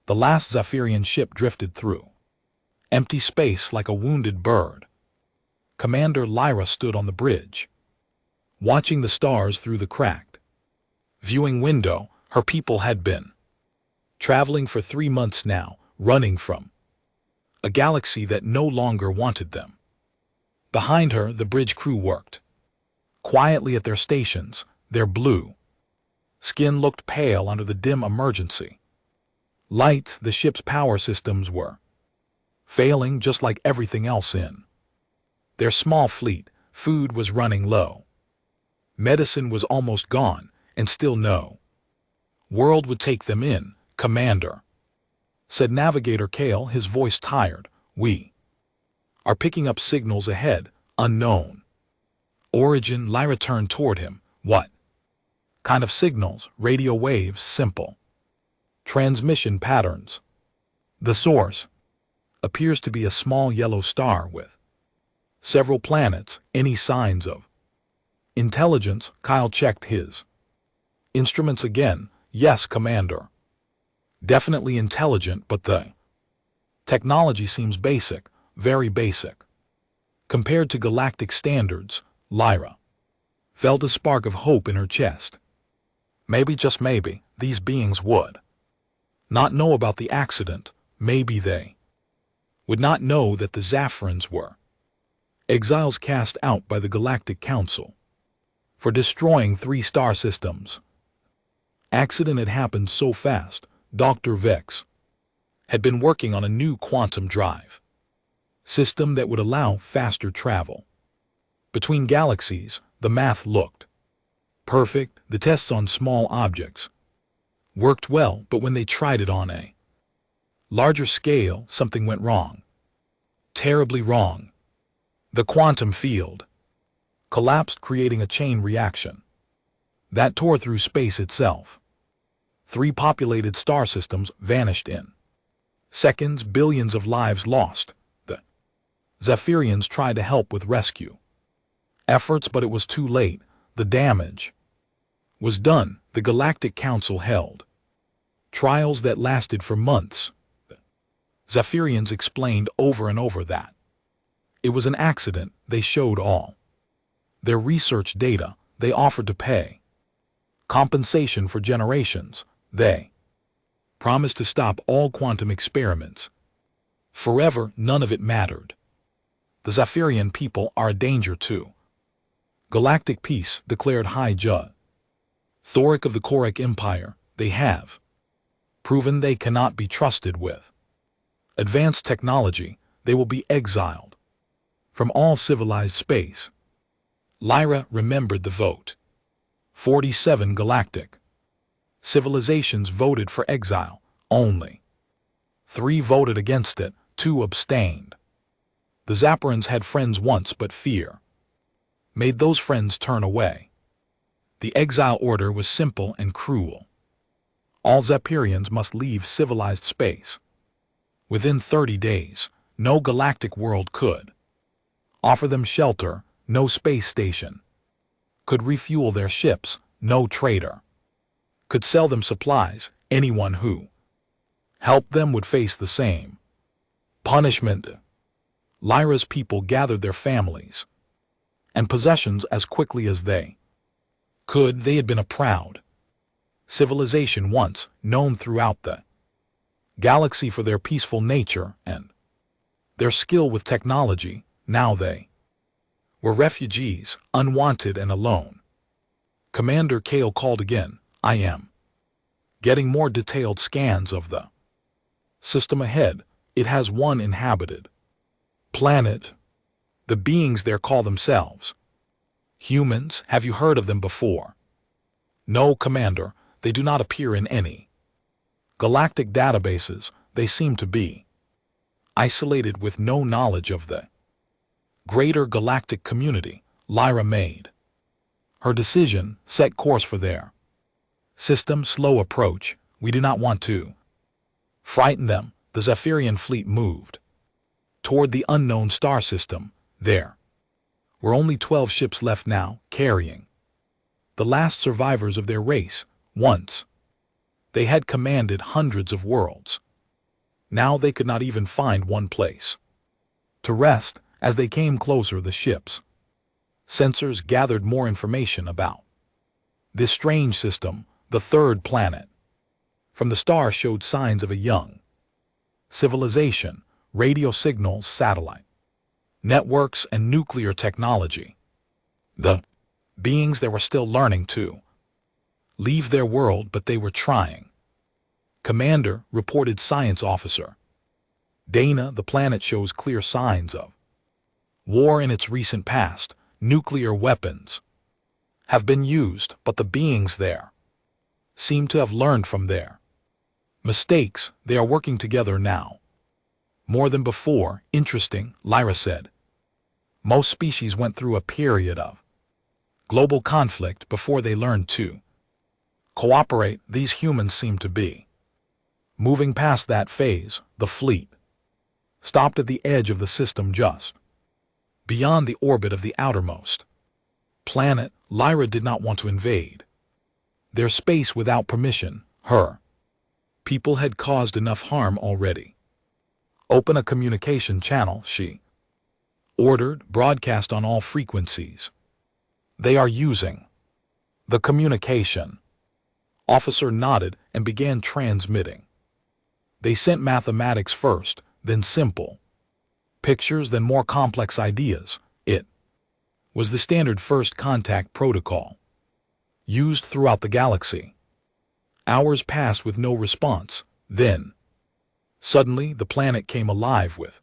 The last Zephyrian ship drifted through. Empty space like a wounded bird. Commander Lyra stood on the bridge, watching the stars through the cracked viewing window. Her people had been traveling for 3 months now, running from a galaxy that no longer wanted them. Behind her, the bridge crew worked quietly at their stations. Their blue skin looked pale under the dim emergency lights. The ship's power systems were failing just like everything else in their small fleet. Food was running low. Medicine was almost gone, and still no world would take them in. "Commander," said Navigator Kale, his voice tired, "we are picking up signals ahead, unknown origin." Lyra turned toward him. "What kind of signals?" "Radio waves, simple transmission patterns. The source appears to be a small yellow star with several planets. Any signs of intelligence?" Kyle checked his instruments again. "Yes, Commander. Definitely intelligent, but the technology seems basic, very basic compared to galactic standards." Lyra felt a spark of hope in her chest. Maybe, just maybe, these beings would not know about the accident. Maybe they would not know that the Zephyrians were exiles cast out by the Galactic Council for destroying 3 star systems. Accident had happened so fast. Dr. Vex had been working on a new quantum drive system that would allow faster travel between galaxies. The math looked perfect. The tests on small objects worked well, but when they tried it on a larger scale, something went wrong. Terribly wrong. The quantum field collapsed, creating a chain reaction that tore through space itself. 3 populated star systems vanished in seconds. Billions of lives lost. The Zephyrians tried to help with rescue efforts, but it was too late. The damage was done. The Galactic Council held trials that lasted for months. The Zephyrians explained over and over that it was an accident. They showed all their research data. They offered to pay compensation for generations. They promised to stop all quantum experiments forever. None of it mattered. The Zephyrian people are a danger to galactic peace, declared High Judge Thoric of the Korek Empire. They have proven they cannot be trusted with advanced technology. They will be exiled from all civilized space. Lyra remembered the vote. 47 galactic civilizations voted for exile. Only 3 voted against it. 2 abstained. The Zephyrians had friends once, but fear made those friends turn away. The exile order was simple and cruel. All Zephyrians must leave civilized space within 30 days. No galactic world could offer them shelter. No space station could refuel their ships. No trader could sell them supplies. Anyone who helped them would face the same punishment. Lyra's people gathered their families and possessions as quickly as they could. They had been a proud civilization once, known throughout the galaxy for their peaceful nature and their skill with technology. Now they were refugees, unwanted and alone. Commander Kale called again. "I am getting more detailed scans of the system ahead. It has one inhabited planet. The beings there call themselves humans. Have you heard of them before?" "No, Commander. They do not appear in any galactic databases. They seem to be isolated with no knowledge of the greater galactic community." Lyra made her decision. "Set course for their system. Slow approach. We do not want to frighten them." The Zephyrian fleet moved toward the unknown star system. There were only 12 ships left now, carrying the last survivors of their race. Once they had commanded hundreds of worlds. Now they could not even find one place to rest. As they came closer, the ship's sensors gathered more information about this strange system. The third planet from the star showed signs of a young civilization, radio signals, satellite networks, and nuclear technology. The beings there were still learning to leave their world, but they were trying. Commander, reported Science Officer Dana, the planet shows clear signs of war in its recent past. Nuclear weapons have been used, but the beings there seem to have learned from their mistakes. They are working together now, more than before. Interesting, Lyra said. Most species went through a period of global conflict before they learned to cooperate. These humans seem to be moving past that phase. The fleet stopped at the edge of the system, just beyond the orbit of the outermost planet. Lyra did not want to invade their space without permission. Her people had caused enough harm already. Open a communication channel, she ordered. Broadcast on all frequencies. They are using the communication officer nodded and began transmitting. They sent mathematics first, then simple pictures, then more complex ideas. It was the standard first contact protocol used throughout the galaxy. Hours passed with no response. Then, suddenly, the planet came alive with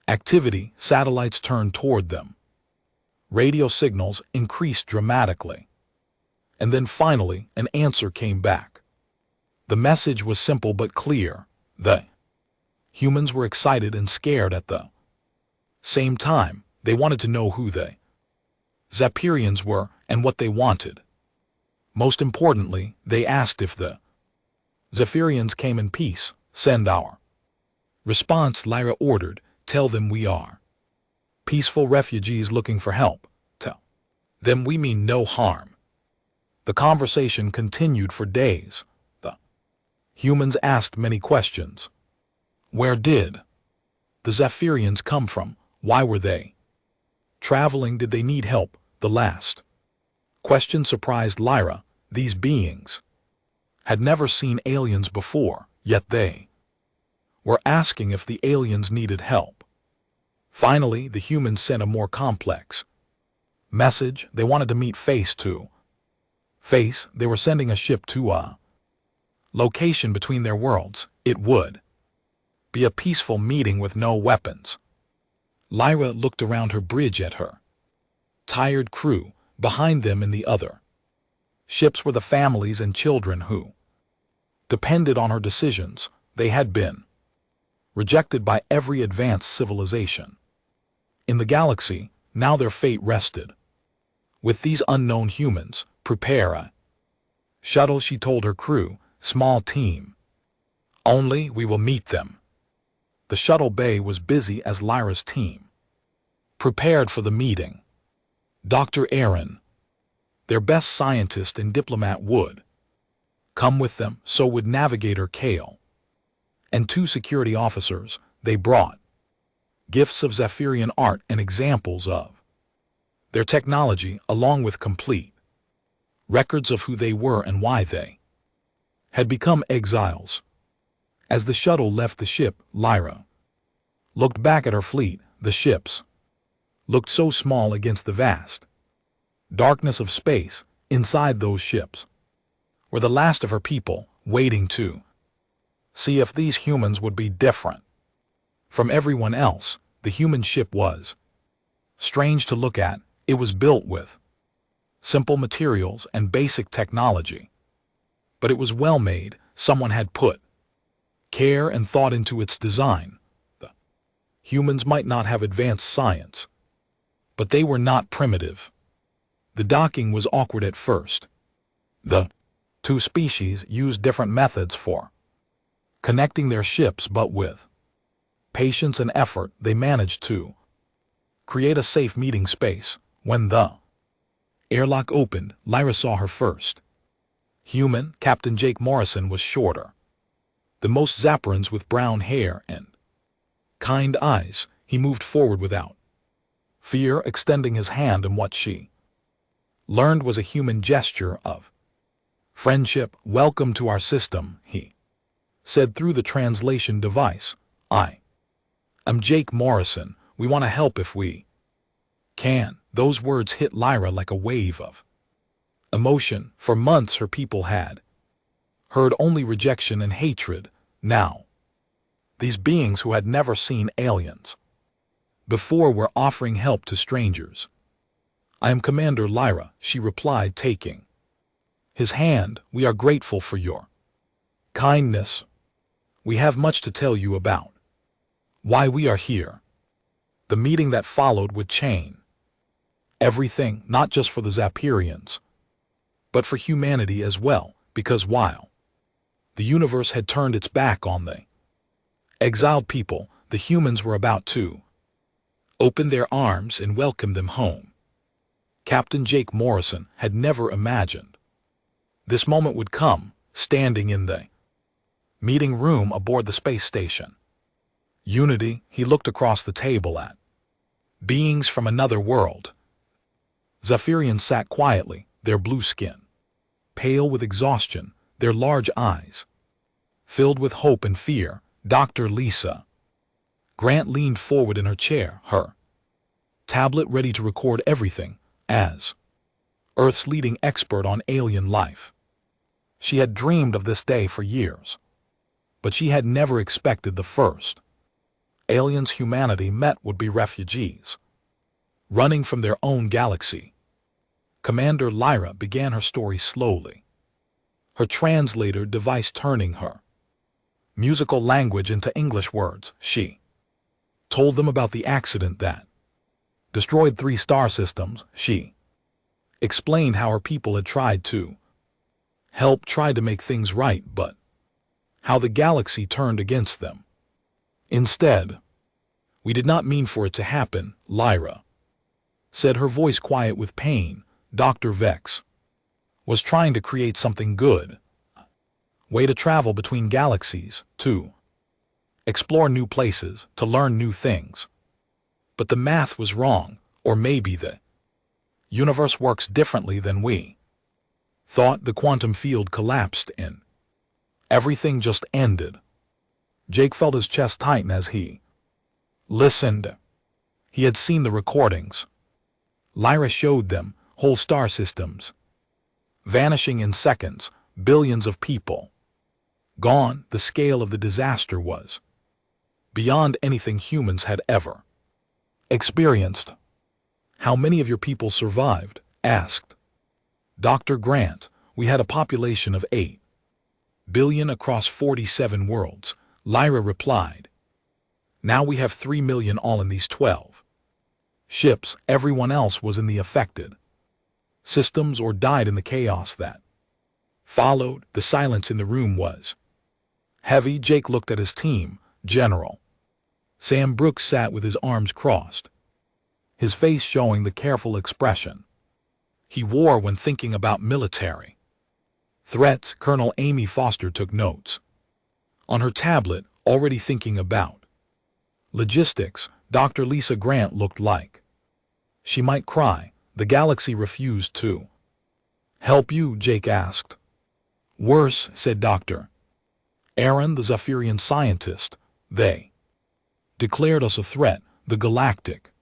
activity. Satellites turned toward them. Radio signals increased dramatically. And then finally, an answer came back. The message was simple but clear. The humans were excited and scared at the same time. They wanted to know who the Zephyrians were and what they wanted. Most importantly, they asked if the Zephyrians came in peace. Send our response, Lyra ordered. Tell them we are peaceful refugees looking for help. Tell them we mean no harm. The conversation continued for days. The humans asked many questions. Where did the Zephyrians come from? Why were they traveling? Did they need help? The last question surprised Lyra. These beings had never seen aliens before, yet they were asking if the aliens needed help. Finally, the humans sent a more complex message. They wanted to meet face to face. They were sending a ship to a location between their worlds. It would be a peaceful meeting with no weapons. Lyra looked around her bridge at her tired crew. Behind them in the other ships were the families and children who depended on her decisions. They had been rejected by every advanced civilization in the galaxy. Now their fate rested with these unknown humans. Prepare a shuttle, she told her crew. Small team only, we will meet them. The shuttle bay was busy as Lyra's team prepared for the meeting. Dr. Aaron, their best scientist and diplomat, would come with them. So would Navigator Kale and 2 security officers. They brought gifts of Zephyrian art and examples of their technology, along with complete records of who they were and why they had become exiles. As the shuttle left the ship, Lyra looked back at her fleet. The ships looked so small against the vast darkness of space. Inside those ships were the last of her people, waiting to see if these humans would be different from everyone else. The human ship was strange to look at. It was built with simple materials and basic technology, but it was well made. Someone had put care and thought into its design. The humans might not have advanced science, but they were not primitive. The docking was awkward at first. The 2 species used different methods for connecting their ships, but with patience and effort, they managed to create a safe meeting space. When the airlock opened, Lyra saw her first human. Captain Jake Morrison was shorter, The most Zaporans with brown hair and kind eyes, he moved forward without fear, extending his hand in what she learned was a human gesture of friendship. "Welcome to our system," he said through the translation device. "I am Jake Morrison. We want to help if we can." Those words hit Lyra like a wave of emotion. For months her people had heard only rejection and hatred. Now, these beings who had never seen aliens before were offering help to strangers. "I am Commander Lyra," she replied, taking his hand. "We are grateful for your kindness. We have much to tell you about why we are here." The meeting that followed would change everything, not just for the Zapirians, but for humanity as well, because while the universe had turned its back on the exiled people, the humans were about to open their arms and welcome them home. Captain Jake Morrison had never imagined this moment would come, standing in the meeting room aboard the space station Unity. He looked across the table at beings from another world. Zephyrians sat quietly, their blue skin pale with exhaustion, their large eyes filled with hope and fear. Dr. Lisa Grant leaned forward in her chair, her tablet ready to record everything. As Earth's leading expert on alien life, she had dreamed of this day for years, but she had never expected the first aliens humanity met would be refugees running from their own galaxy. Commander Lyra began her story slowly, her translator device turning her musical language into English words. She told them about the accident that destroyed 3 star systems. She explained how her people had tried to help, tried to make things right, but how the galaxy turned against them instead. "We did not mean for it to happen," Lyra said, her voice quiet with pain. "Dr. Vex was trying to create something good, a way to travel between galaxies, to explore new places, to learn new things. But the math was wrong, or maybe the universe works differently than we thought." The quantum field collapsed and everything just ended. Jake felt his chest tighten as he listened. He had seen the recordings. Lyra showed them, whole star systems vanishing in seconds, billions of people gone. The scale of the disaster was beyond anything humans had ever experienced. "How many of your people survived?" asked Dr. Grant. "We had a population of 8 billion across 47 worlds," Lyra replied. "Now we have 3 million, all in these 12 ships. Everyone else was in the affected systems or died in the chaos that followed." The silence in the room was heavy. Jake looked at his team. General Sam Brooks sat with his arms crossed, his face showing the careful expression he wore when thinking about military threats. Colonel Amy Foster took notes on her tablet, already thinking about logistics. Dr. Lisa Grant looked like she might cry. "The galaxy refused to help you?" Jake asked. "Worse," said Dr. Aaron, the Zephyrian scientist. "They declared us a threat. The Galactic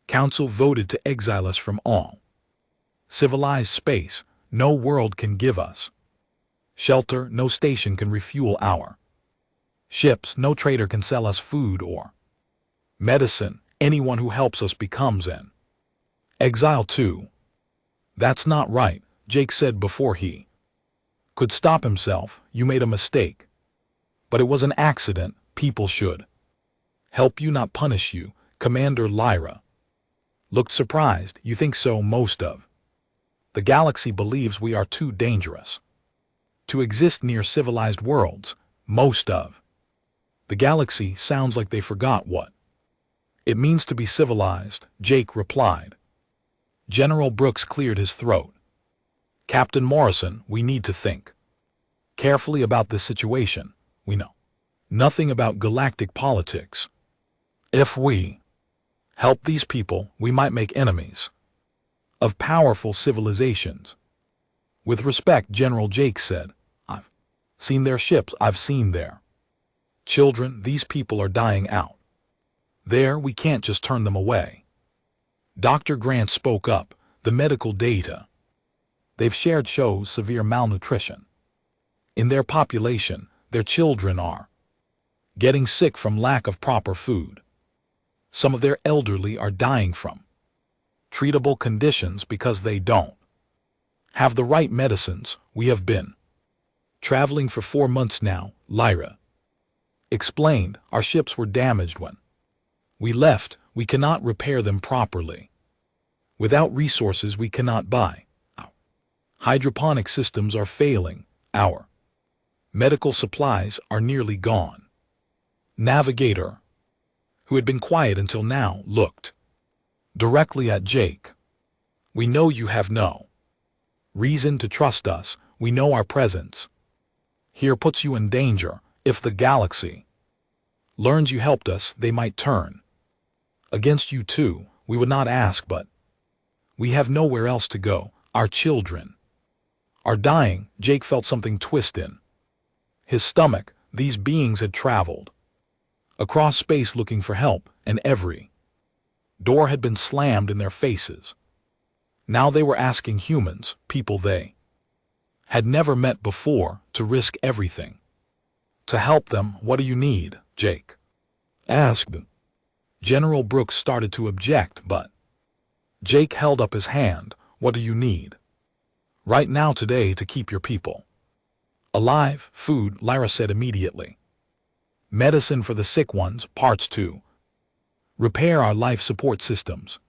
Council voted to exile us from all civilized space. No world can give us shelter, no station can refuel our ships, no trader can sell us food or medicine. Anyone who helps us becomes an exile too." "That's not right," Jake said before he could stop himself. "You made a mistake. But it was an accident. People should help you, not punish you." Commander Lyra looked surprised. "You think so? Most of the galaxy believes we are too dangerous to exist near civilized worlds." "Most of the galaxy" sounds like they forgot what it means to be civilized, Jake replied. General Brooks cleared his throat. "Captain Morrison, we need to think carefully about this situation. we know nothing about galactic politics. If we help these people, we might make enemies of powerful civilizations. With respect, General Jake said, I've seen their ships, I've seen their children. These people are dying out. There, we can't just turn them away. Dr. Grant spoke up. The medical data they've shared shows severe malnutrition. In their population, their children are getting sick from lack of proper food. Some of their elderly are dying from treatable conditions because they don't have the right medicines. We have been traveling for 4 months now, Lyra explained. Our ships were damaged when we left. We cannot repair them properly. Without resources, we cannot buy. Our hydroponic systems are failing. Our medical supplies are nearly gone. Navigator, who had been quiet until now, looked directly at Jake. We know you have no reason to trust us. We know our presence here puts you in danger. If the galaxy learns you helped us, they might turn against you too. We would not ask, but we have nowhere else to go. Our children are dying. Jake felt something twist in his stomach. These beings had traveled across space looking for help, and every door had been slammed in their faces. Now they were asking humans, people they had never met before, to risk everything to help them. What do you need? Jake asked. General Brooks started to object, but Jake held up his hand. What do you need right now, today, to keep your people alive? Food, Lyra said immediately. Medicine for the sick ones, parts to repair our life support systems.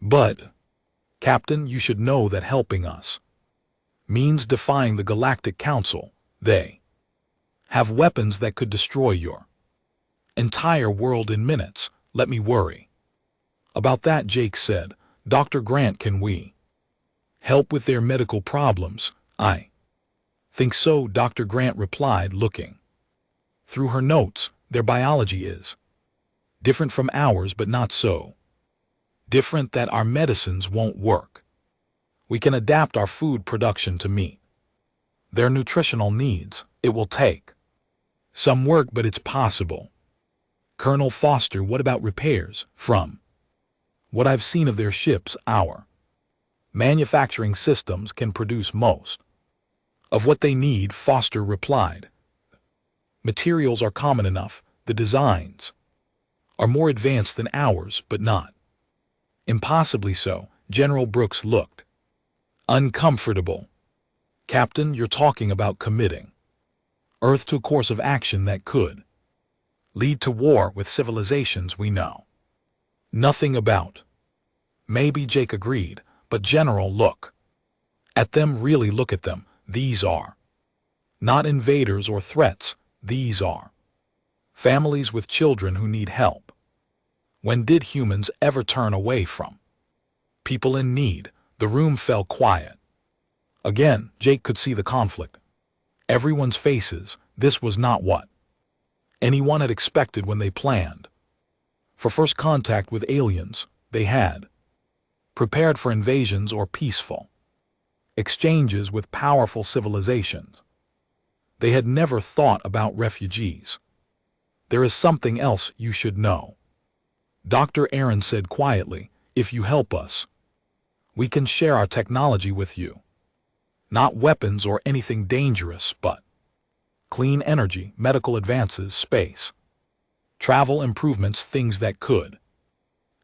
But, Captain, you should know that helping us means defying the Galactic Council. They have weapons that could destroy your entire world in minutes. Let me worry about that, Jake said. Dr. Grant, can we help with their medical problems? I think so, Dr. Grant replied, looking through her notes. Their biology is different from ours, but not so different that our medicines won't work. We can adapt our food production to meet their nutritional needs. It will take some work, but it's possible. Colonel Foster, what about repairs? From what I've seen of their ships, our manufacturing systems can produce most of what they need, Foster replied. Materials are common enough. The designs are more advanced than ours, but not impossibly so. General Brooks looked uncomfortable. Captain, you're talking about committing Earth to a course of action that could lead to war with civilizations we know nothing about. Maybe, Jake agreed, but General, look at them. Really look at them. These are not invaders or threats. These are families with children who need help. When did humans ever turn away from people in need? The room fell quiet. Again, Jake could see the conflict. Everyone's faces. This was not what anyone had expected when they planned for first contact with aliens. They had prepared for invasions or peaceful exchanges with powerful civilizations. They had never thought about refugees. There is something else you should know, Dr. Aaron said quietly. If you help us, we can share our technology with you. Not weapons or anything dangerous, but clean energy, medical advances, space travel improvements, things that could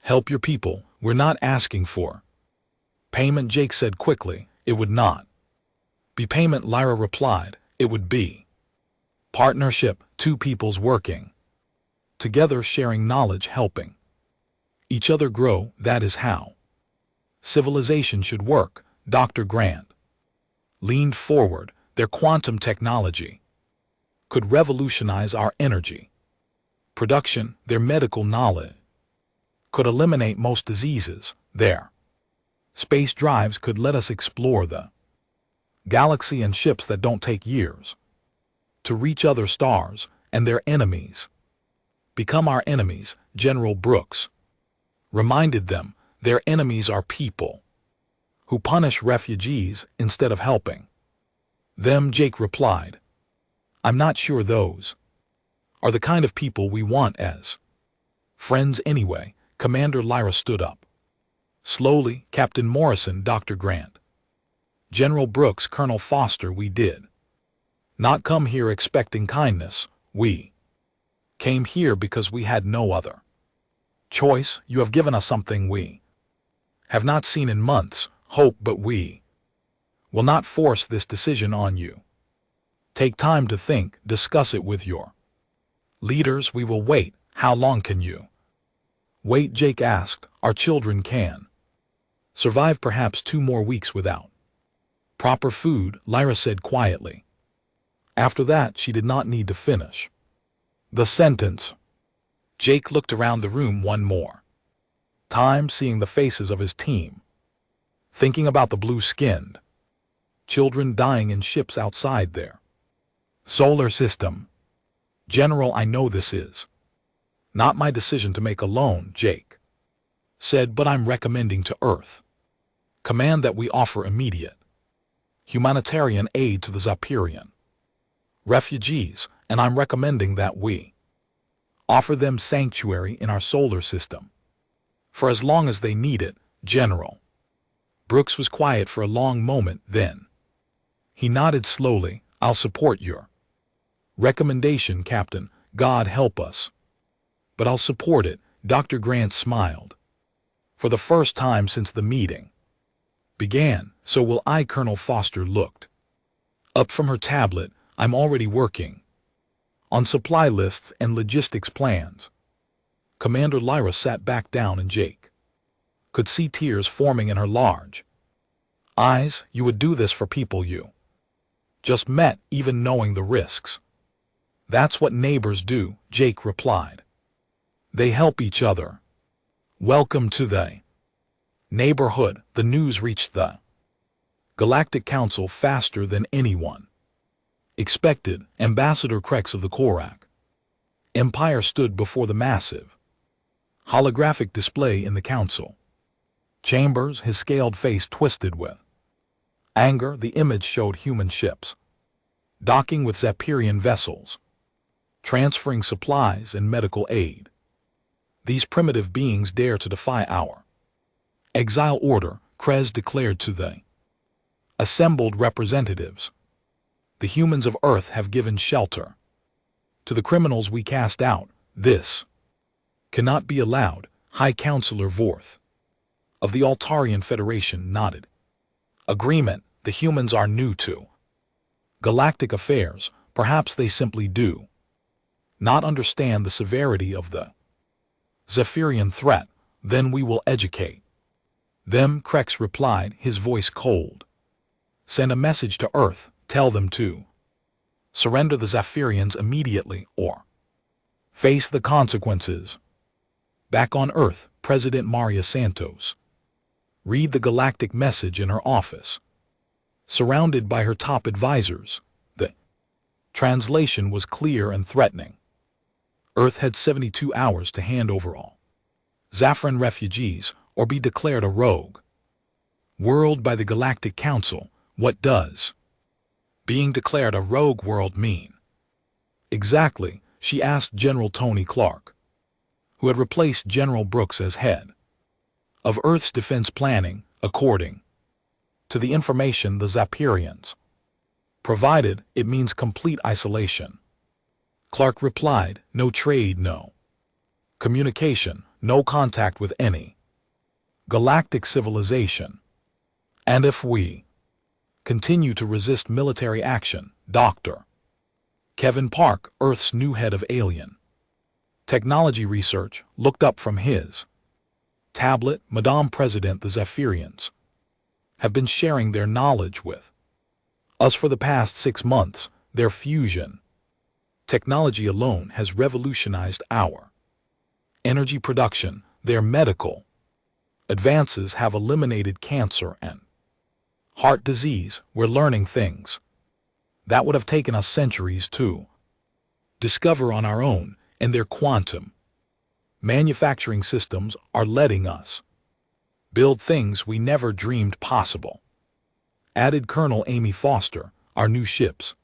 help your people. We're not asking for payment, Jake said quickly. It would not be payment, Lyra replied. It would be partnership, two peoples working together, sharing knowledge, helping each other grow. That is how civilization should work. Dr. Grant leaned forward. Their quantum technology could revolutionize our energy production. Their medical knowledge could eliminate most diseases. Their space drives could let us explore the galaxy in ships that don't take years to reach other stars and their enemies. Become our enemies, General Brooks reminded them. Their enemies are people who punish refugees instead of helping them. Jake replied, I'm not sure those are the kind of people we want as friends anyway. Commander Lyra stood up. Slowly, Captain Morrison, Dr. Grant, General Brooks, Colonel Foster, we did not come here expecting kindness. We came here because we had no other choice. You have given us something we have not seen in months, hope, but we will not force this decision on you. Take time to think, discuss it with your leaders. We will wait. How long can you wait? Jake asked. Our children can survive perhaps 2 more weeks without proper food, Lyra said quietly. After that, she did not need to finish the sentence. Jake looked around the room one more time, seeing the faces of his team, thinking about the blue-skinned children dying in ships outside their solar system. General, I know this is not my decision to make alone, Jake said, but I'm recommending to Earth Command that we offer immediate humanitarian aid to the Zapirian refugees, and I'm recommending that we offer them sanctuary in our solar system for as long as they need it. General Brooks was quiet for a long moment, then he nodded slowly. I'll support your recommendation, Captain. God help us. But I'll support it. Dr. Grant smiled. For the first time since the meeting began. So will I. Colonel Foster looked up from her tablet. I'm already working on supply lists and logistics plans. Commander Lyra sat back down, and Jake could see tears forming in her large eyes. You would do this for people you just met, even knowing the risks? That's what neighbors do, Jake replied. They help each other. Welcome to the neighborhood. The news reached the Galactic Council faster than anyone expected. Ambassador Krex of the Korak Empire stood before the massive holographic display in the council chambers, his scaled face twisted with anger. The image showed human ships docking with Zapirian vessels, transferring supplies and medical aid. These primitive beings dare to defy our exile order, Krez declared to the assembled representatives. The humans of Earth have given shelter to the criminals we cast out. This cannot be allowed. High Counselor Vorth of the Altarian Federation nodded agreement. The humans are new to galactic affairs. Perhaps they simply do not understand the severity of the Zephyrian threat. Then we will educate them, Krex replied, his voice cold. Send a message to Earth. Tell them to surrender the Zephyrians immediately or face the consequences. Back on Earth, President Maria Santos read the galactic message in her office. Surrounded by her top advisors, the translation was clear and threatening. Earth had 72 hours to hand over all Zafran refugees or be declared a rogue world by the Galactic Council. What does being declared a rogue world mean exactly? She asked General Tony Clark, who had replaced General Brooks as head of Earth's defense planning. According to the information the Zapirians provided, it means complete isolation. Clark replied, no trade, no communication, no contact with any galactic civilization. And if we continue to resist military action, Dr. Kevin Park, Earth's new head of alien technology research, looked up from his tablet. Madame President, the Zephyrians have been sharing their knowledge with us for the past 6 months. Their fusion technology alone has revolutionized our energy production. Their medical advances have eliminated cancer and heart disease. We're learning things that would have taken us centuries to discover on our own, and their quantum manufacturing systems are letting us build things we never dreamed possible. Added Colonel Amy Foster, our new ships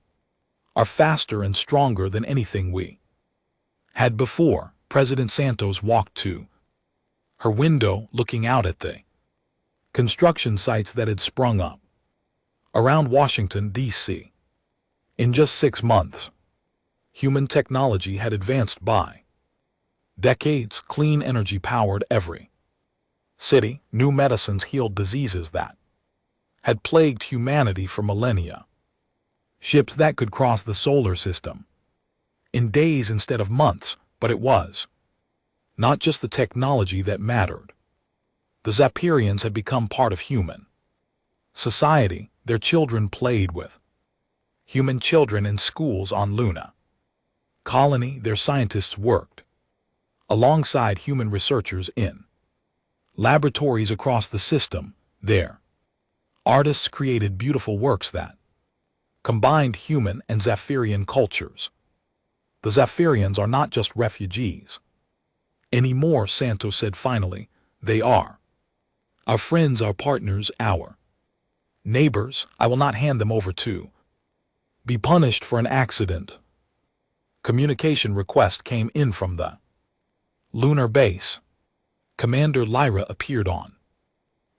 are faster and stronger than anything we had before. President Santos walked to her window, looking out at the construction sites that had sprung up around Washington, D.C. In just 6 months, human technology had advanced by decades. Clean energy powered every city. New medicines healed diseases that had plagued humanity for millennia. Ships that could cross the solar system in days instead of months. But it was not just the technology that mattered. The Zapirians had become part of human society. Their children played with human children in schools on Luna colony. Their scientists worked alongside human researchers in laboratories across the system. Their artists created beautiful works that combined human and Zafirian cultures. The Zafirians are not just refugees anymore, Santos said finally. They are our friends, our partners, our neighbors. I will not hand them over to be punished for an accident. Communication request came in from the lunar base. Commander Lyra appeared on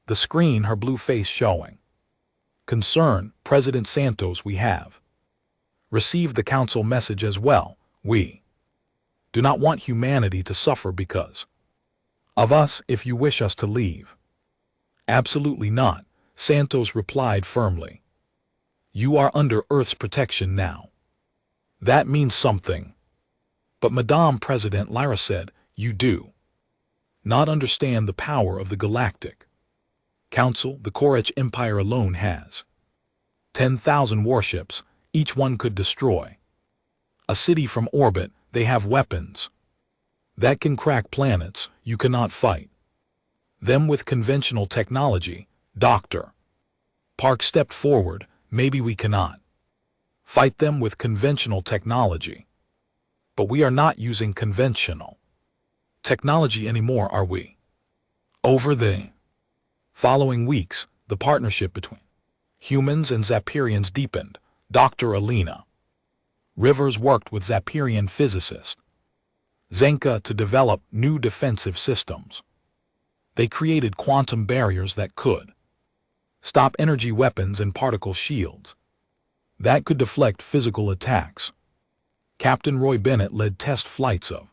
the screen, her blue face showing concern. President Santos, we have received the council message as well. We do not want humanity to suffer because of us. If you wish us to leave. Absolutely not, Santos replied firmly. You are under Earth's protection now. That means something. But Madame President, Lyra said, you do not understand the power of the Galactic Council. The Korech Empire alone has 10,000 warships. Each one could destroy a city from orbit. They have weapons that can crack planets. You cannot fight them with conventional technology. Dr. Park stepped forward. Maybe we cannot fight them with conventional technology, but we are not using conventional technology anymore, are we? Over the following weeks, the partnership between humans and Zapirians deepened. Dr. Alina Rivers worked with Zapirian physicist Zenka to develop new defensive systems. They created quantum barriers that could stop energy weapons and particle shields that could deflect physical attacks. Captain Roy Bennett led test flights of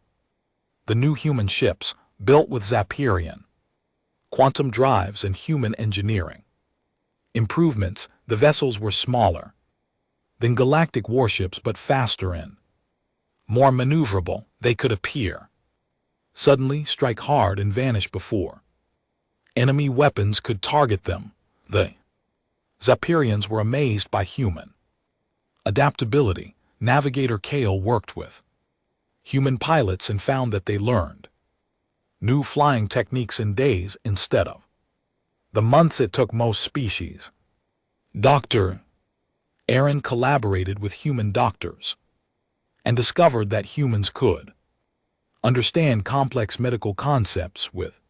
the new human ships built with Zapirian quantum drives and human engineering improvements. The vessels were smaller than galactic warships, but faster and more maneuverable. They could appear suddenly, strike hard, and vanish before enemy weapons could target them. The Zapirians were amazed by human adaptability. Navigator Kale worked with human pilots and found that they learned new flying techniques in days instead of the months it took most species. Dr. Aaron collaborated with human doctors and discovered that humans could understand complex medical concepts with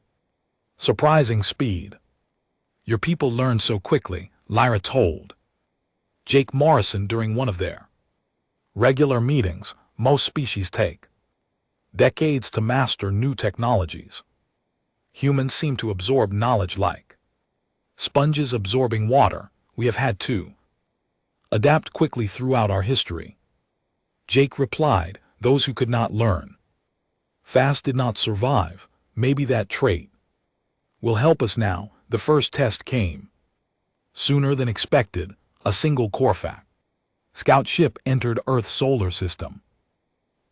surprising speed. Your people learned so quickly, Lyra told Jake Morrison during one of their regular meetings. Most species take decades to master new technologies. Humans seem to absorb knowledge like sponges absorbing water. We have had to adapt quickly throughout our history. Jake replied, those who could not learn fast did not survive. Maybe that trait will help us now. The first test came sooner than expected. A single Corfac scout ship entered Earth's solar system,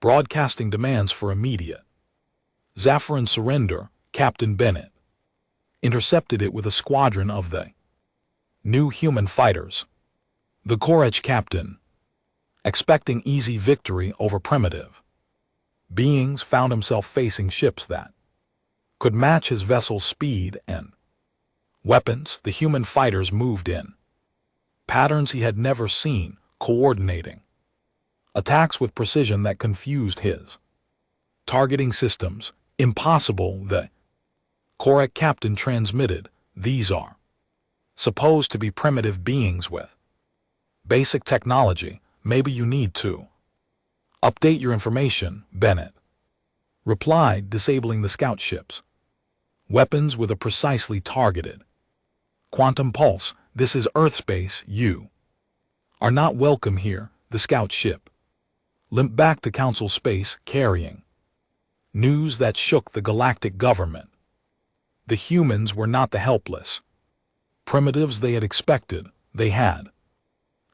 broadcasting demands for immediate Zaffiran surrender. Captain Bennett intercepted it with a squadron of the new human fighters. The Korech captain, expecting easy victory over primitive beings, found himself facing ships that could match his vessel's speed and weapons. The human fighters moved in patterns he had never seen, coordinating attacks with precision that confused his targeting systems. Impossible, the correct captain transmitted. These are supposed to be primitive beings with basic technology. Maybe you need to update your information, Bennett replied, disabling the scout ships. Weapons with a precisely targeted quantum pulse. This is Earth space. You are not welcome here. The scout ship limped back to Council space, carrying news that shook the galactic government. The humans were not the helpless primitives they had expected. They had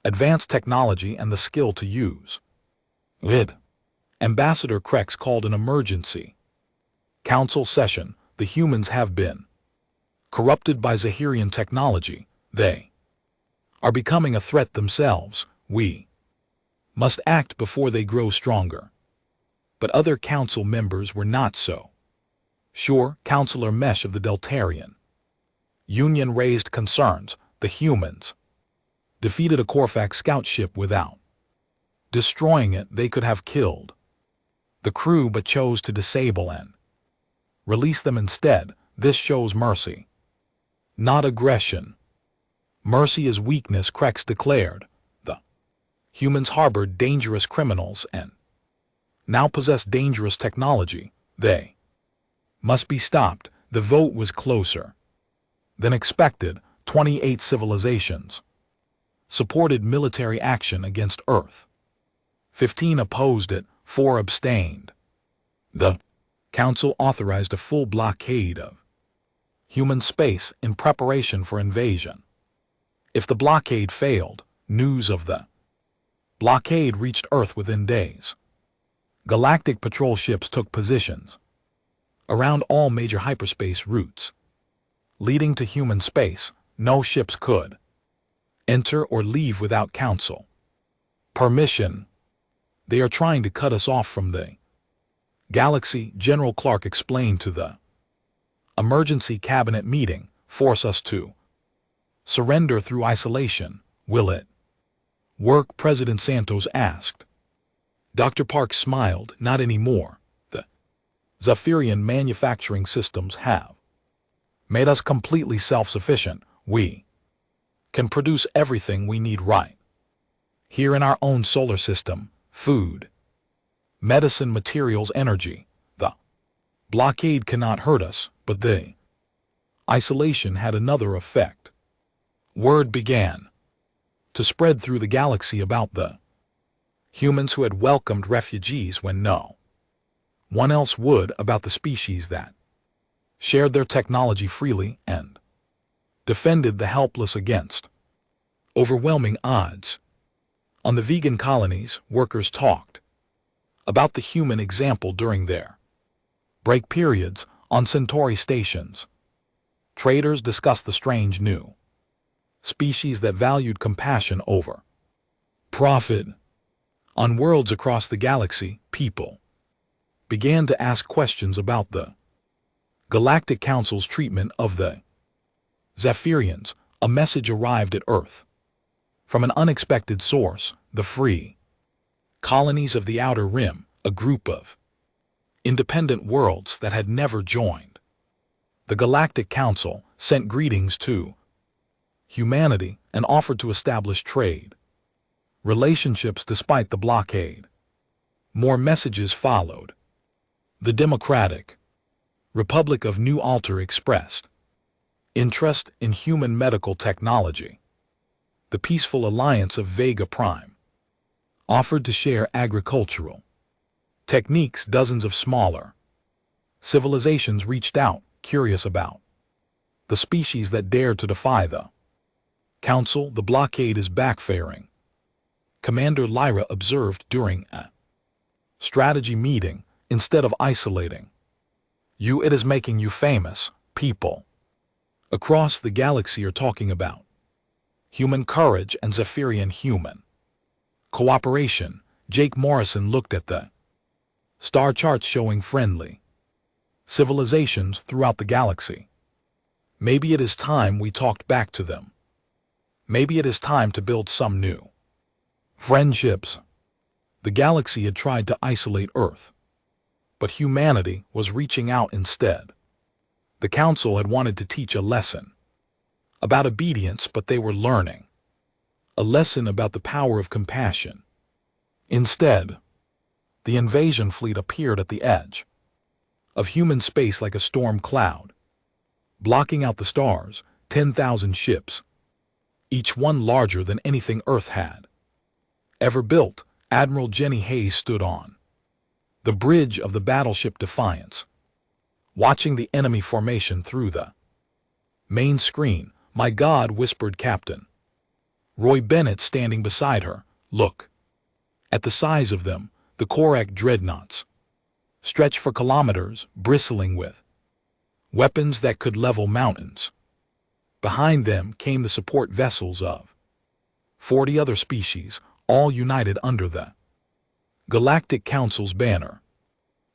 advanced technology and the skill to use it. Ambassador Krex called an emergency council session. The humans have been corrupted by Zahirian technology. They are becoming a threat themselves. We must act before they grow stronger. But other council members were not so sure. Counselor Mesh of the Deltarian Union raised concerns. The humans defeated a Corfax scout ship without destroying it. They could have killed the crew but chose to disable and release them instead. This shows mercy, not aggression. Mercy is weakness, Krex declared. The humans harbored dangerous criminals and now possess dangerous technology. They must be stopped. The vote was closer than expected. 28 civilizations supported military action against Earth. 15 opposed it. 4 abstained. The Council authorized a full blockade of human space in preparation for invasion. If the blockade failed, news of the blockade reached Earth within days. Galactic patrol ships took positions around all major hyperspace routes leading to human space. No ships could enter or leave without Council permission. They are trying to cut us off from the galaxy, General Clark explained to the emergency cabinet meeting. Force us to surrender through isolation. Will it work? President Santos asked. Dr. Park smiled. Not anymore. The Zephyrian manufacturing systems have made us completely self-sufficient. We can produce everything we need right here in our own solar system. Food, medicine, materials, energy. The blockade cannot hurt us, but the isolation had another effect. Word began to spread through the galaxy about the humans who had welcomed refugees when no one else would, about the species that shared their technology freely and defended the helpless against overwhelming odds. On the vegan colonies, workers talked about the human example during their break periods. On Centauri stations, traders discussed the strange new species that valued compassion over profit. On worlds across the galaxy, people began to ask questions about the Galactic Council's treatment of the Zephyrians. A message arrived at Earth from an unexpected source. The free colonies of the Outer Rim, a group of independent worlds that had never joined the Galactic Council, sent greetings to humanity and offered to establish trade relationships despite the blockade. More messages followed. The Democratic Republic of New Alter expressed interest in human medical technology. The Peaceful Alliance of Vega Prime offered to share agricultural techniques. Dozens of smaller civilizations reached out, curious about the species that dared to defy the Council. The blockade is backfiring, Commander Lyra observed during a strategy meeting. Instead of isolating you, it is making you famous. People across the galaxy are talking about human courage and Zephyrian human cooperation. Jake Morrison looked at the star charts showing friendly civilizations throughout the galaxy. Maybe it is time we talked back to them. Maybe it is time to build some new Friendships. The galaxy had tried to isolate Earth, but humanity was reaching out instead. The Council had wanted to teach a lesson about obedience, but they were learning a lesson about the power of compassion. Instead, the invasion fleet appeared at the edge of human space like a storm cloud, blocking out the stars. 10,000 ships, each one larger than anything Earth had ever built. Admiral Jenny Hayes stood on the bridge of the battleship Defiance, watching the enemy formation through the main screen. "My God," whispered Captain Roy Bennett standing beside her. "Look at the size of them." The Korak dreadnoughts stretched for kilometers, bristling with weapons that could level mountains. Behind them came the support vessels of 40 other species, all united under the Galactic Council's banner.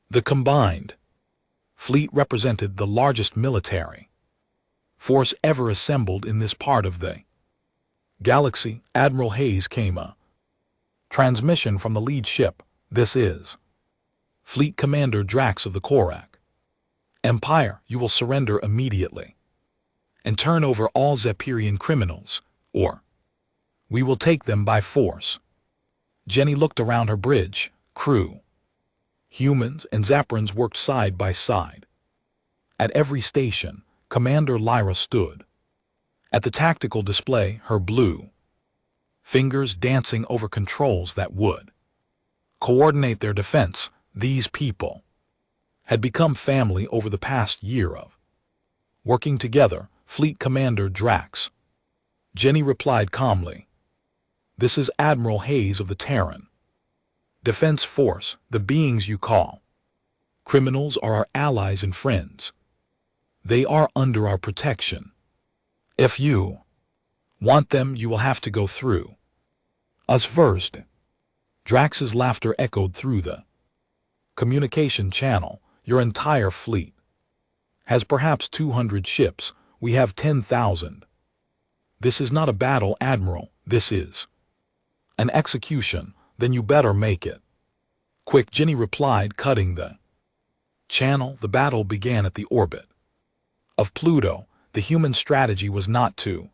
The combined fleet represented the largest military force ever assembled in this part of the galaxy. Admiral Hayes came a transmission from the lead ship. "This is Fleet Commander Drax of the Korak Empire. You will surrender immediately and turn over all Zephyrian criminals, or we will take them by force." Jenny looked around her bridge. Crew, humans and Zaprans worked side by side. At every station, Commander Lyra stood at the tactical display, her blue fingers dancing over controls that would coordinate their defense. These people had become family over the past year of working together. "Fleet Commander Drax," Jenny replied calmly. "This is Admiral Hayes of the Terran Defense Force. The beings you call criminals are our allies and friends. They are under our protection. If you want them, you will have to go through us first." Drax's laughter echoed through the communication channel. "Your entire fleet has perhaps 200 ships. We have 10,000. This is not a battle, Admiral. This is an execution. Then you better make it quick," Jenny replied, cutting the channel. The battle began at the orbit of Pluto. The human strategy was not to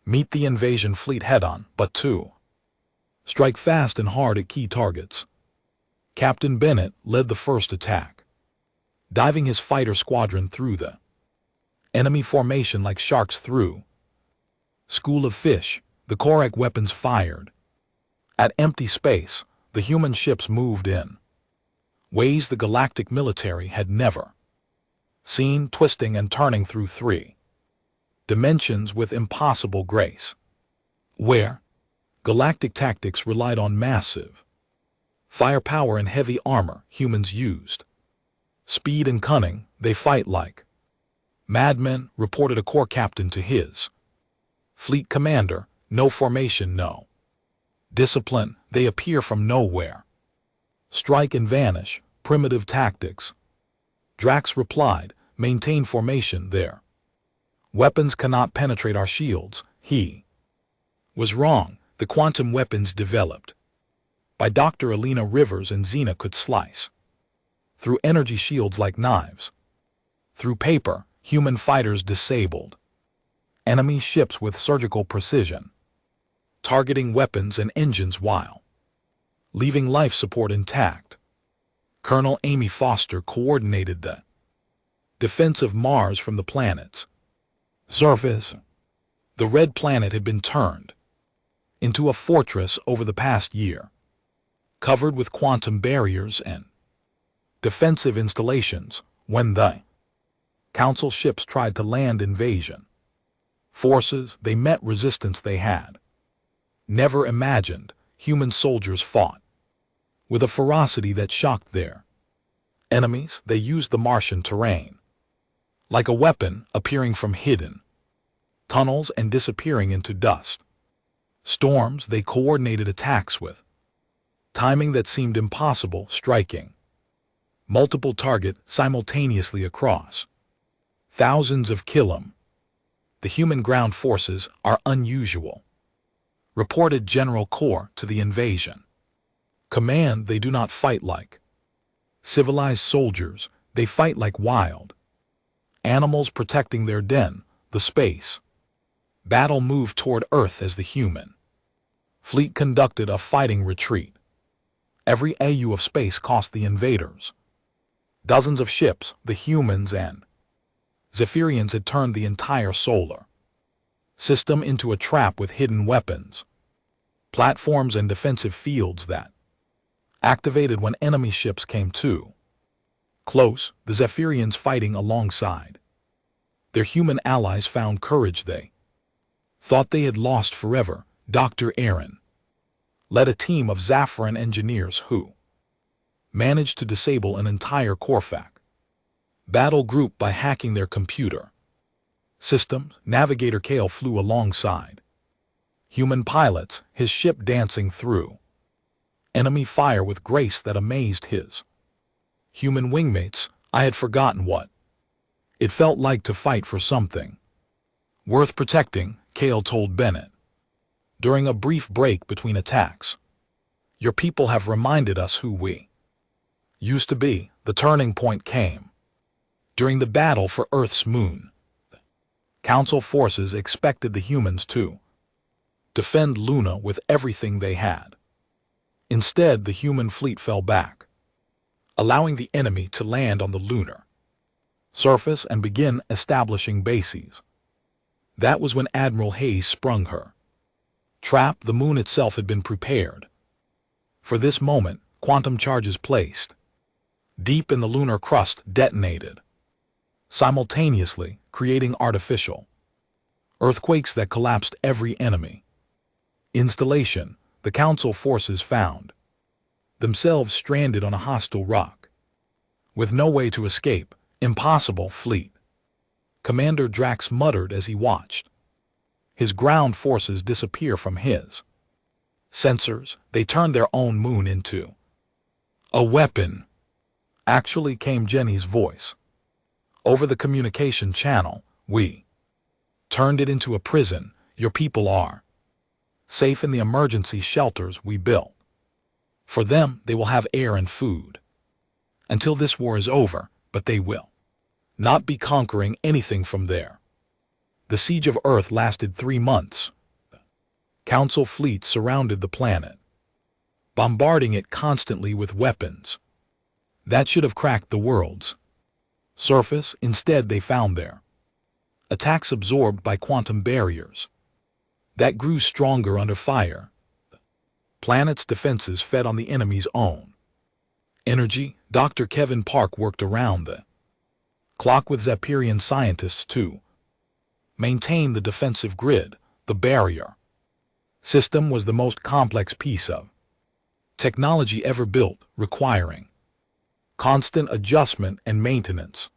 meet the invasion fleet head-on, but to strike fast and hard at key targets. Captain Bennett led the first attack, diving his fighter squadron through the enemy formation like sharks through school of fish. The Korak weapons fired at empty space. The human ships moved in ways the galactic military had never seen, twisting and turning through 3 dimensions with impossible grace. Where galactic tactics relied on massive firepower and heavy armor, humans used speed and cunning. "They fight like madmen," reported a corps captain to his fleet commander. "No formation, no discipline. They appear from nowhere, strike and vanish. Primitive tactics." Drax replied. "Maintain formation. Their weapons cannot penetrate our shields." He was wrong. The quantum weapons developed by Dr. Alina Rivers and Xena could slice through energy shields like knives. Through paper, human fighters disabled enemy ships with surgical precision, targeting weapons and engines while leaving life support intact. Colonel Amy Foster coordinated the defense of Mars from the planet's surface. The red planet had been turned into a fortress over the past year, covered with quantum barriers and defensive installations. When the Council ships tried to land invasion forces, they met resistance they had never imagined. Human soldiers fought with a ferocity that shocked their enemies. They used the Martian terrain like a weapon, appearing from hidden tunnels and disappearing into dust storms. They coordinated attacks with timing that seemed impossible, striking multiple targets simultaneously across thousands of kilometers. The human ground forces are unusual, reported General Corps to the invasion. Command, they do not fight like civilized soldiers, they fight like wild animals protecting their den, the space. Battle moved toward Earth as the human fleet conducted a fighting retreat. Every AU of space cost the invaders dozens of ships. The humans and Zephyrians had turned the entire solar system into a trap with hidden weapons, platforms and defensive fields that activated when enemy ships came too close. The Zephyrians fighting alongside their human allies found courage they thought they had lost forever. Dr. Aaron led a team of Zephyrian engineers who managed to disable an entire Corfac battle group by hacking their computer systems. Navigator Kale flew alongside human pilots, his ship dancing through enemy fire with grace that amazed his human wingmates. I had forgotten what it felt like to fight for something worth protecting, Kale told Bennett during a brief break between attacks. Your people have reminded us who we used to be. The turning point came during the battle for Earth's moon. Council forces expected the humans to defend Luna with everything they had. Instead, the human fleet fell back, allowing the enemy to land on the lunar surface and begin establishing bases. That was when Admiral Hayes sprung her trap. The moon itself had been prepared for this moment. Quantum charges placed deep in the lunar crust detonated simultaneously, creating artificial earthquakes that collapsed every enemy installation. The Council forces found themselves stranded on a hostile rock with no way to escape. Impossible. Fleet Commander Drax muttered as he watched his ground forces disappear from his sensors. They turned their own moon into a weapon. Actually, came Jenny's voice over the communication channel. We turned it into a prison. Your people are safe in the emergency shelters we built for them. They will have air and food until this war is over, but they will not be conquering anything from there. The siege of Earth lasted 3 months. Council fleets surrounded the planet, bombarding it constantly with weapons that should have cracked the world's surface. Instead, they found their attacks absorbed by quantum barriers that grew stronger under fire. The planet's defenses fed on the enemy's own energy. Dr. Kevin Park worked around the clock with Zephyrian scientists to maintain the defensive grid. The barrier system was the most complex piece of technology ever built, requiring constant adjustment and maintenance.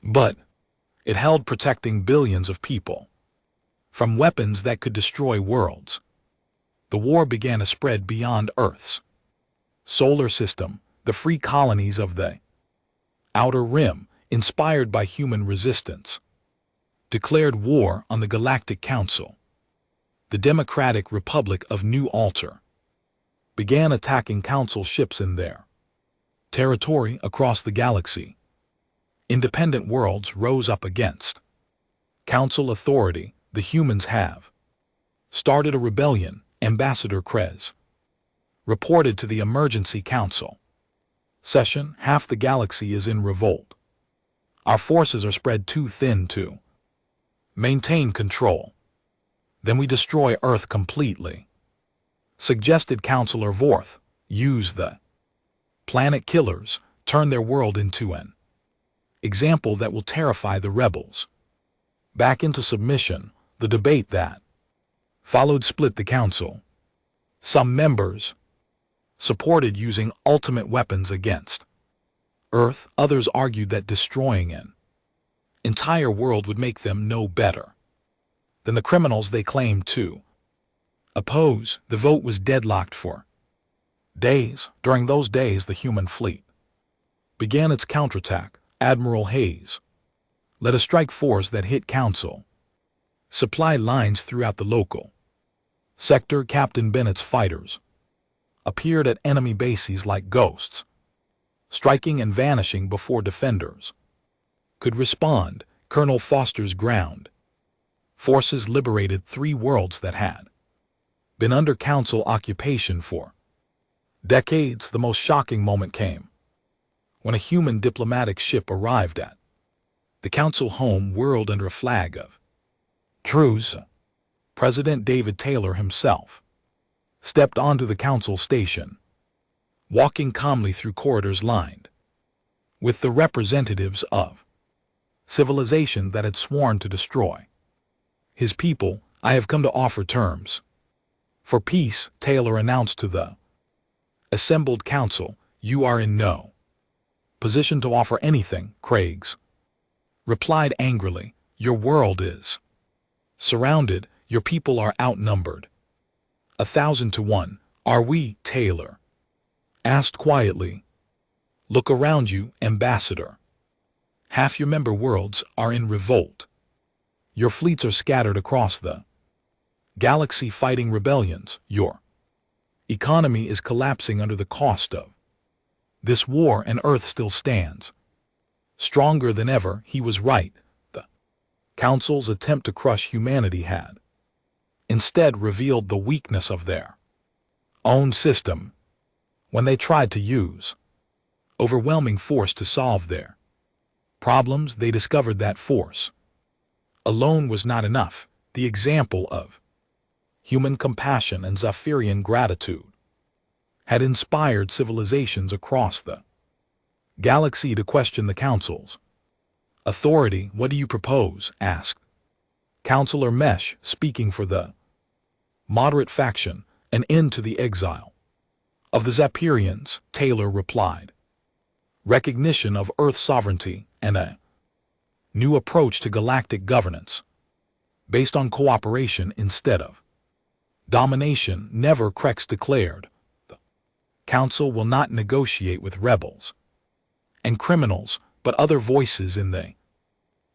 But it held protecting billions of people from weapons that could destroy worlds. The war began to spread beyond Earth's solar system. The free colonies of the Outer Rim, inspired by human resistance, declared war on the Galactic Council. The Democratic Republic of New Alter began attacking Council ships in their territory across the galaxy. Independent worlds rose up against Council authority. The humans have started a rebellion, Ambassador Krez reported to the Emergency Council session. Half the galaxy is in revolt. Our forces are spread too thin to maintain control. Then we destroy Earth completely, suggested Counselor Vorth. Use the planet killers, turn their world into an example that will terrify the rebels back into submission. The debate that followed split the council. Some members supported using ultimate weapons against Earth. Others argued that destroying an entire world would make them no better than the criminals they claimed to oppose. The vote was deadlocked for days. During those days, the human fleet began its counterattack. Admiral Hayes led a strike force that hit Council supply lines throughout the local Sector Captain Bennett's fighters appeared at enemy bases like ghosts, striking and vanishing before defenders could respond. Colonel Foster's ground forces liberated 3 worlds that had been under Council occupation for decades. The most shocking moment came when a human diplomatic ship arrived at the Council home world under a flag of truce. President David Taylor himself stepped onto the Council station, walking calmly through corridors lined with the representatives of civilization that had sworn to destroy his people. I have come to offer terms for peace, Taylor announced to the assembled council. You are in no position to offer anything, Craigs replied angrily. Your world is surrounded, your people are outnumbered 1,000 to 1. Are we? Taylor asked quietly. Look around you, Ambassador. Half your member worlds are in revolt. Your fleets are scattered across the galaxy fighting rebellions. Your economy is collapsing under the cost of this war, and Earth still stands stronger than ever. He was right. The Council's attempt to crush humanity had instead revealed the weakness of their own system. When they tried to use overwhelming force to solve their problems, they discovered that force alone was not enough. The example of human compassion and Zephyrian gratitude had inspired civilizations across the galaxy to question the Council's authority. What do you propose? Asked Councilor Mesh, speaking for the moderate faction. An end to the exile of the Zephyrians, Taylor replied. Recognition of Earth sovereignty and a new approach to galactic governance based on cooperation instead of domination. Never, Craigs declared. The Council will not negotiate with rebels and criminals, but other voices in the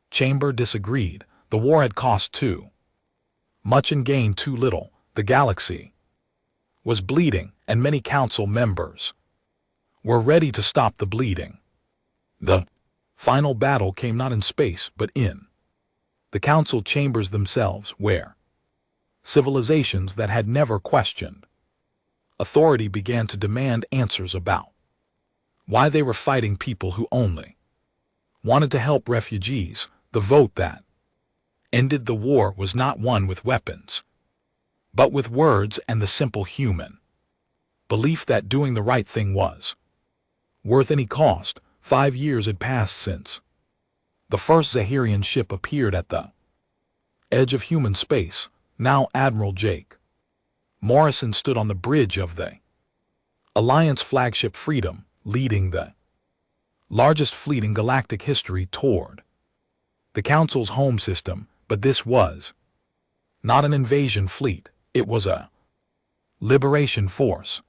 chamber disagreed. The war had cost too much and gained too little. The galaxy was bleeding, and many Council members were ready to stop the bleeding. The final battle came not in space, but in the Council chambers themselves, where civilizations that had never questioned authority began to demand answers about why they were fighting people who only wanted to help refugees. The vote that ended the war was not won with weapons, but with words and the simple human belief that doing the right thing was worth any cost. 5 years had passed since the first Zahirian ship appeared at the edge of human space. Now Admiral Jake Morrison stood on the bridge of the Alliance flagship Freedom, leading the largest fleet in galactic history toward the Council's home system. But this was not an invasion fleet, it was a liberation force.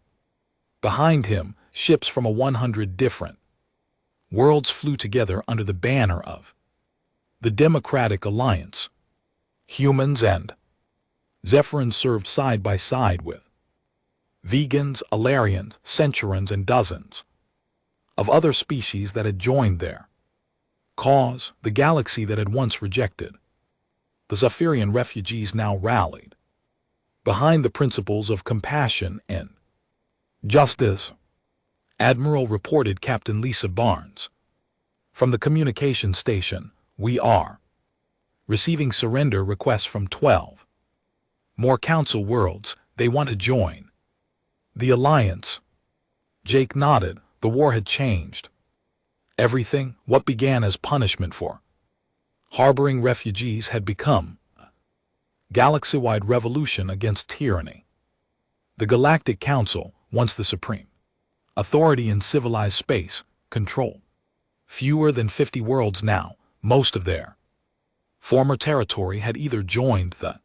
Behind him, ships from 100 different worlds flew together under the banner of the Democratic Alliance. Humans and Zephyrins served side by side with vegans, Alarians, Centurions, and dozens of other species that had joined their cause. The galaxy that had once rejected the Zephyrian refugees now rallied behind the principles of compassion and justice. Admiral, reported Captain Lisa Barnes from the communication station, we are receiving surrender requests from 12 more Council worlds. They want to join the Alliance. Jake nodded. The war had changed everything. What began as punishment for harboring refugees had become a galaxy-wide revolution against tyranny. The Galactic Council, once the supreme authority in civilized space, controlled fewer than 50 worlds now. Most of their former territory had either joined the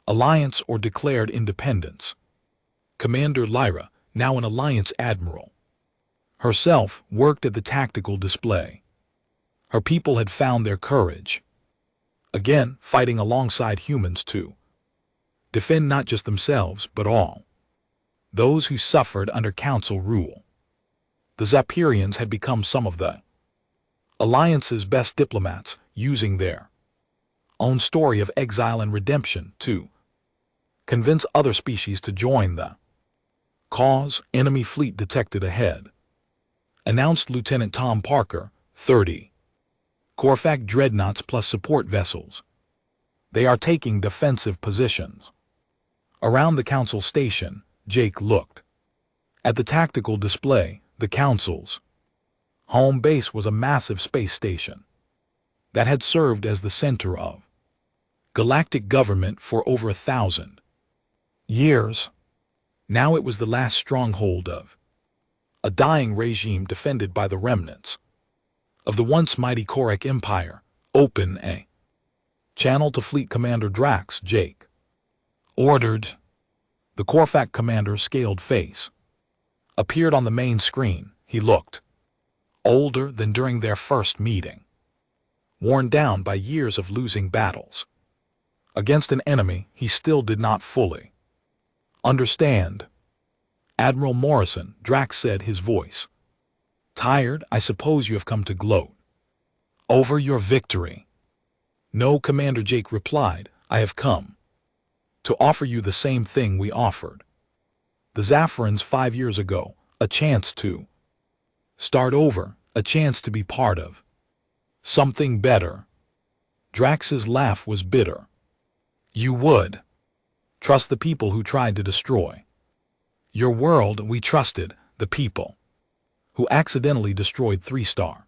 Alliance or declared independence. Commander Lyra, now an Alliance admiral, herself worked at the tactical display. Her people had found their courage again, fighting alongside humans to defend not just themselves but all those who suffered under Council rule. The Zapirians had become some of the Alliance's best diplomats, using their own story of exile and redemption to convince other species to join the cause. Enemy fleet detected ahead, announced Lieutenant Tom Parker. 30 Corfac dreadnoughts plus support vessels. They are taking defensive positions. Around the Council station, Jake looked at the tactical display. The Council's home base was a massive space station that had served as the center of galactic government for over 1,000 years. Now it was the last stronghold of a dying regime defended by the remnants of the once mighty Korak Empire. Open a channel to Fleet Commander Drax, Jake ordered. The Corfac commander's scaled face appeared on the main screen. He looked older than during their first meeting, worn down by years of losing battles against an enemy he still did not fully understand. Admiral Morrison, Drax said, his voice tired. I suppose you have come to gloat over your victory. No, Commander, Jake replied. I have come to offer you the same thing we offered the Zafarans 5 years ago, a chance to start over, a chance to be part of something better. Drax's laugh was bitter. You would trust the people who tried to destroy your world? We trusted the people who accidentally destroyed 3-star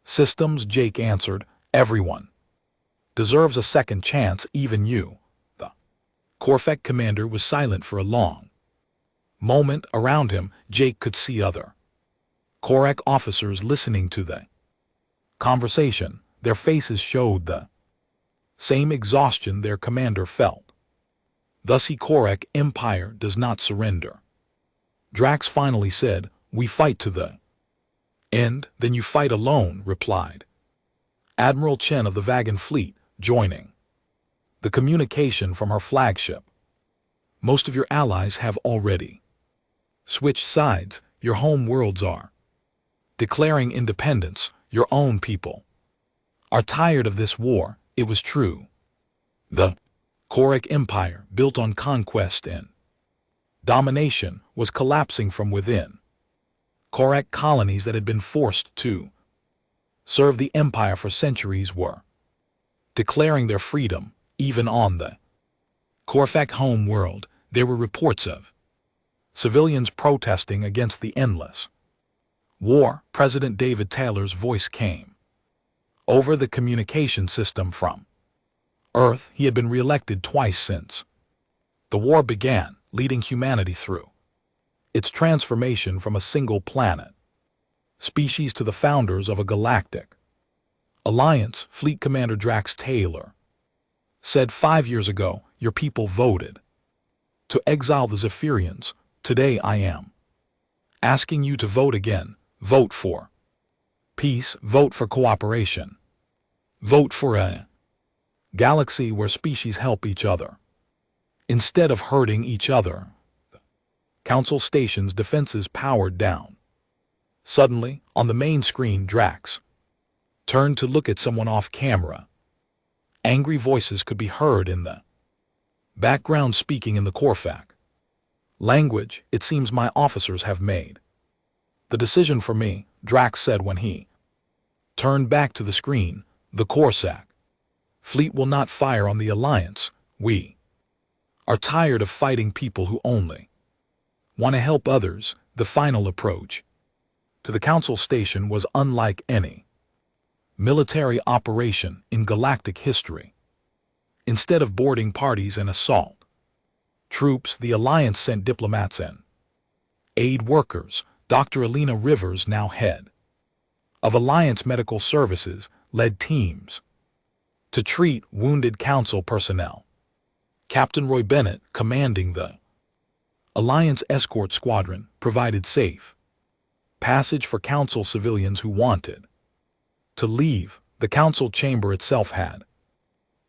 systems, Jake answered. Everyone deserves a second chance, even you. The Corfac commander was silent for a long moment. Around him, Jake could see other Korak officers listening to the conversation. Their faces showed the same exhaustion their commander felt. Thus the Korak Empire does not surrender. Drax finally said, we fight to the end. Then you fight alone, replied Admiral Chen of the Vagan fleet, joining the communication from her flagship. Most of your allies have already switched sides. Your home worlds are declaring independence. Your own people are tired of this war. It was true. The Korak Empire, built on conquest and domination, was collapsing from within. Korak colonies that had been forced to serve the Empire for centuries were declaring their freedom. Even on the Corfac home world, there were reports of civilians protesting against the endless war. President David Taylor's voice came over the communication system from Earth. He had been re-elected twice since the war began, leading humanity through its transformation from a single planet species to the founders of a galactic alliance. Fleet Commander Drax Taylor said, 5 years ago, your people voted to exile the Zephyrians. Today I am asking you to vote again. Vote for peace. Vote for cooperation. Vote for a galaxy where species help each other instead of hurting each other. Council station's defenses powered down. Suddenly, on the main screen, Drax turned to look at someone off camera. Angry voices could be heard in the background, speaking in the Corfac language. It seems my officers have made the decision for me, Drax said when he turned back to the screen. The Corsac fleet will not fire on the Alliance. We are tired of fighting people who only want to help others. The final approach to the Council station was unlike any military operation in galactic history. Instead of boarding parties and assault troops, the Alliance sent diplomats and aid workers. Dr. Alina Rivers, now head of Alliance Medical Services, led teams to treat wounded Council personnel. Captain Roy Bennett, commanding the Alliance Escort Squadron, provided safe passage for Council civilians who wanted to leave. The Council chamber itself had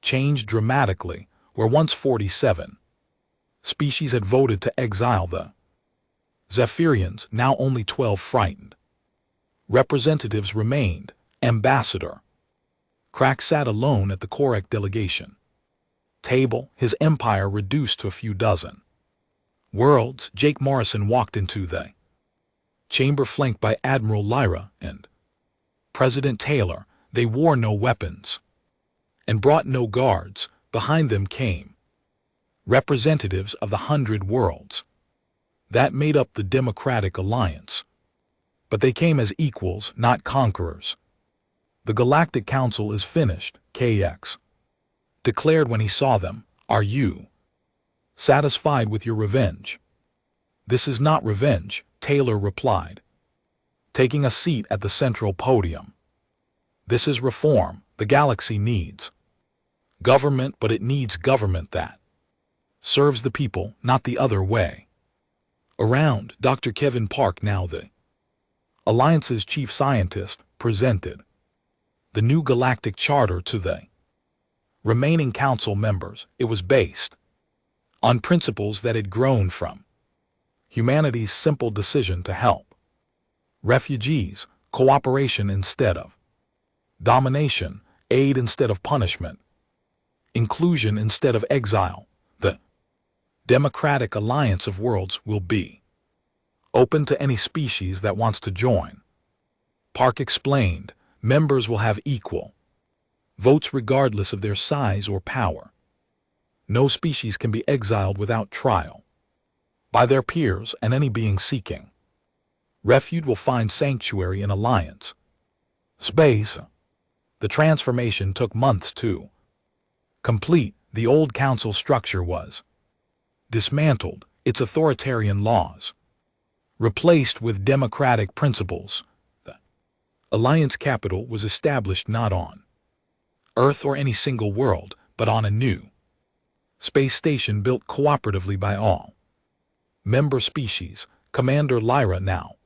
changed dramatically. Where once 47 Species had voted to exile the Zephyrians, now only 12 frightened. Representatives remained. Ambassador Crack sat alone at the Korek delegation table, his empire reduced to a few dozen. Worlds, Jake Morrison walked into the chamber flanked by Admiral Lyra and President Taylor. They wore no weapons and brought no guards. Behind them came representatives of the 100 worlds that made up the Democratic Alliance. But they came as equals, not conquerors. The Galactic Council is finished, KX declared when he saw them. Are you satisfied with your revenge? This is not revenge, Taylor replied, taking a seat at the central podium. This is reform. The galaxy needs government, but it needs government that serves the people, not the other way. Around, Dr. Kevin Park, now the Alliance's chief scientist, presented the new galactic charter to the remaining council members. It was based on principles that had grown from humanity's simple decision to help refugees, cooperation instead of domination, aid instead of punishment, inclusion instead of exile. The Democratic Alliance of Worlds will be open to any species that wants to join. Park explained, members will have equal votes regardless of their size or power. No species can be exiled without trial by their peers, and any being seeking refuge will find sanctuary in Alliance space. The transformation took months to complete. The old council structure was dismantled, its authoritarian laws replaced with democratic principles. The Alliance capital was established not on Earth or any single world, but on a new space station built cooperatively by all member species. Commander Lyra, now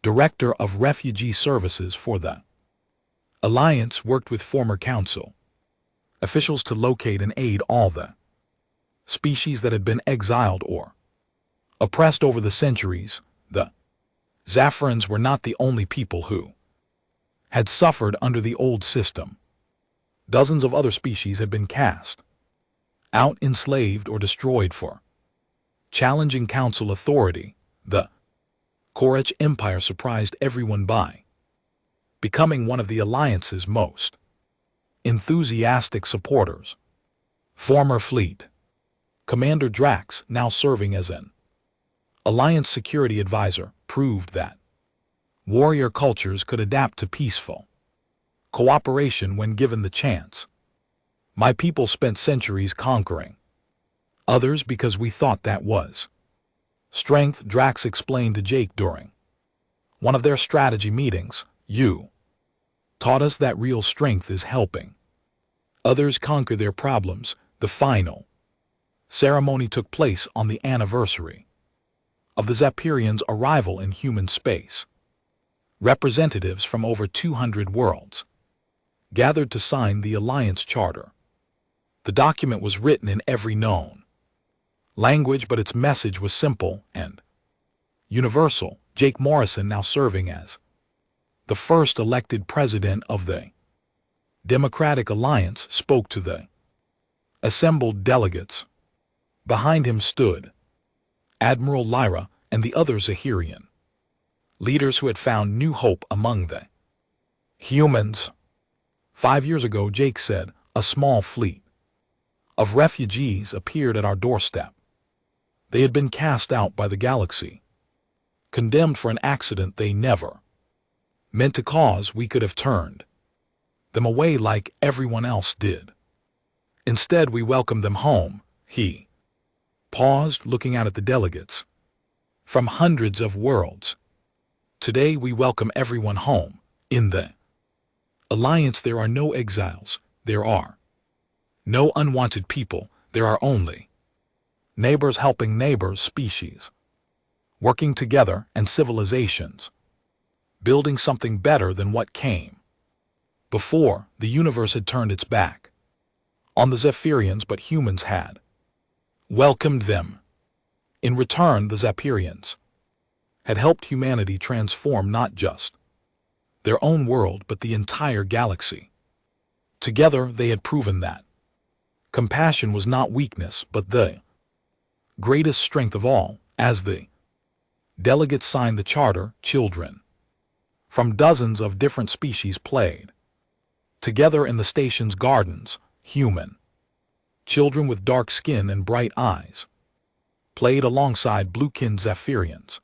Director of Refugee Services for the Alliance, worked with former council officials to locate and aid all the species that had been exiled or oppressed over the centuries. The Zephyrians were not the only people who had suffered under the old system. Dozens of other species had been cast out, enslaved, or destroyed for challenging council authority. The Korech Empire surprised everyone by becoming one of the Alliance's most enthusiastic supporters. Former fleet Commander Drax, now serving as an Alliance security advisor, proved that warrior cultures could adapt to peaceful cooperation when given the chance. My people spent centuries conquering others because we thought that was strength, Drax explained to Jake during one of their strategy meetings. You taught us that real strength is helping others conquer their problems. The final ceremony took place on the anniversary of the Zephyrians' arrival in human space. Representatives from over 200 worlds gathered to sign the Alliance Charter. The document was written in every known language, but its message was simple and universal. Jake Morrison, now serving as the first elected president of the Democratic Alliance, spoke to the assembled delegates. Behind him stood Admiral Lyra and the other Zahirian leaders who had found new hope among the humans. 5 years ago, Jake said, a small fleet of refugees appeared at our doorstep. They had been cast out by the galaxy, condemned for an accident they never meant to cause. We could have turned them away like everyone else did. Instead, we welcomed them home. He paused, looking out at the delegates from hundreds of worlds. Today, we welcome everyone home. In the Alliance, there are no exiles. There are no unwanted people. There are only neighbors helping neighbors, species working together, and civilizations building something better than what came before. The universe had turned its back on the Zephyrians, but humans had welcomed them. In return, the Zapirians had helped humanity transform not just their own world but the entire galaxy. Together they had proven that compassion was not weakness but the greatest strength of all. As the delegates signed the charter, children from dozens of different species played together in the station's gardens. Human children with dark skin and bright eyes played alongside blue-skinned Zephyrians,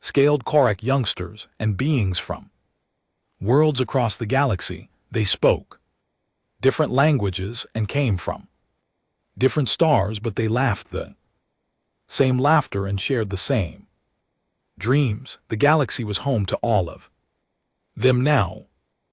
scaled Korak youngsters, and beings from worlds across the galaxy. They spoke different languages and came from different stars, but they laughed the same laughter and shared the same dreams. The galaxy was home to all of them now,